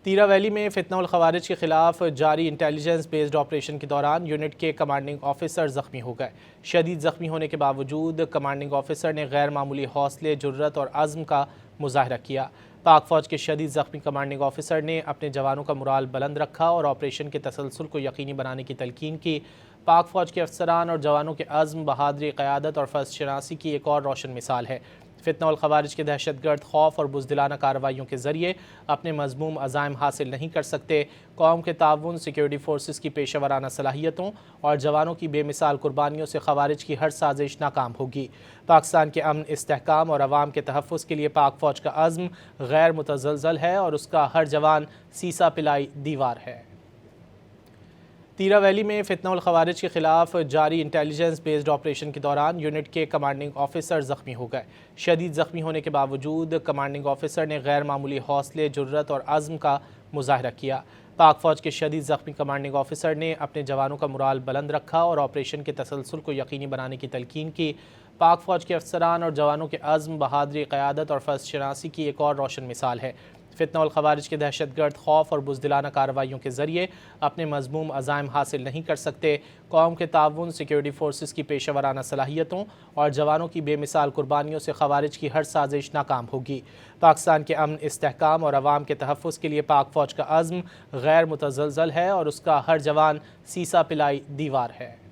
تیرہ ویلی میں فتنہ الخوارج کے خلاف جاری انٹیلیجنس بیسڈ آپریشن کے دوران یونٹ کے کمانڈنگ آفیسر زخمی ہو گئے۔ شدید زخمی ہونے کے باوجود کمانڈنگ آفیسر نے غیر معمولی حوصلے، جرات اور عزم کا مظاہرہ کیا۔ پاک فوج کے شدید زخمی کمانڈنگ آفیسر نے اپنے جوانوں کا مورال بلند رکھا اور آپریشن کے تسلسل کو یقینی بنانے کی تلقین کی۔ پاک فوج کے افسران اور جوانوں کے عزم، بہادری، قیادت اور فرض شناسی کی ایک اور روشن مثال ہے۔ فتنہ الخوارج کے دہشت گرد خوف اور بزدلانہ کارروائیوں کے ذریعے اپنے مذموم عزائم حاصل نہیں کر سکتے۔ قوم کے تعاون، سیکیورٹی فورسز کی پیشہ ورانہ صلاحیتوں اور جوانوں کی بے مثال قربانیوں سے خوارج کی ہر سازش ناکام ہوگی۔ پاکستان کے امن، استحکام اور عوام کے تحفظ کے لیے پاک فوج کا عزم غیر متزلزل ہے اور اس کا ہر جوان سیسا پلائی دیوار ہے۔ تیرہ ویلی میں فتنہ الخوارج کے خلاف جاری انٹیلیجنس بیسڈ آپریشن کے دوران یونٹ کے کمانڈنگ آفیسر زخمی ہو گئے۔ شدید زخمی ہونے کے باوجود کمانڈنگ آفیسر نے غیر معمولی حوصلے، جرات اور عزم کا مظاہرہ کیا۔ پاک فوج کے شدید زخمی کمانڈنگ آفیسر نے اپنے جوانوں کا مورال بلند رکھا اور آپریشن کے تسلسل کو یقینی بنانے کی تلقین کی۔ پاک فوج کے افسران اور جوانوں کے عزم، بہادری، قیادت اور فرض شناسی کی ایک اور روشن مثال ہے۔ فتنہ الخوارج کے دہشت گرد خوف اور بزدلانہ کارروائیوں کے ذریعے اپنے مذموم عزائم حاصل نہیں کر سکتے۔ قوم کے تعاون، سیکیورٹی فورسز کی پیشہ ورانہ صلاحیتوں اور جوانوں کی بے مثال قربانیوں سے خوارج کی ہر سازش ناکام ہوگی۔ پاکستان کے امن، استحکام اور عوام کے تحفظ کے لیے پاک فوج کا عزم غیر متزلزل ہے اور اس کا ہر جوان سیسا پلائی دیوار ہے۔